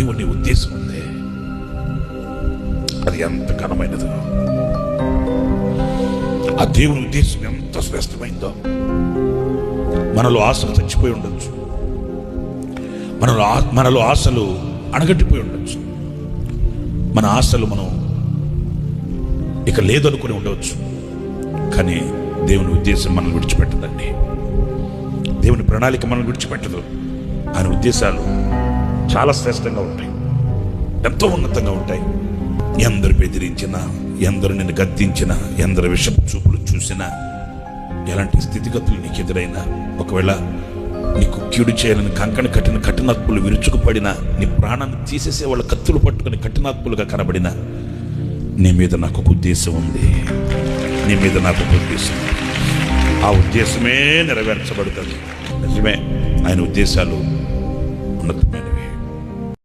దేవుని ఉద్దేశం ఉంది. అది ఎంత ఘనమైనదో, ఆ దేవుని ఉద్దేశం ఎంత శ్రేష్టమైందో. మనలో ఆశలు చచ్చిపోయి ఉండొచ్చు, మనలో ఆశలు అణగట్టిపోయి ఉండొచ్చు, మన ఆశలు మనం ఇక లేదనుకుని ఉండవచ్చు. కానీ దేవుని ఉద్దేశం మనల్ని విడిచిపెట్టదండి. దేవుని ప్రణాళిక మనల్ని విడిచిపెట్టదు. ఆయన ఉద్దేశాలు చాలా శ్రేష్టంగా ఉంటాయి, ఎంతో ఉన్నతంగా ఉంటాయి. ఎందరు బెదిరించినా, ఎందరు నిన్ను గద్దించినా, ఎందరు విషపు చూపులు చూసినా, ఎలాంటి స్థితిగతులు నీకు ఎదురైనా, ఒకవేళ నీకు కీడు చేయాలని కంకణ కట్టిన కఠినాత్ములు విరుచుకుపడినా, నీ ప్రాణాన్ని తీసేసే వాళ్ళ కత్తులు పట్టుకుని కఠినాత్ములుగా కనబడినా, నీ మీద నాకు ఒక ఉద్దేశం ఉంది, నీ మీద నాకు ఒక ఉద్దేశం. ఆ ఉద్దేశమే నెరవేర్చబడుతుంది. నిజమే, ఆయన ఉద్దేశాలు ఉన్నతమైనవి.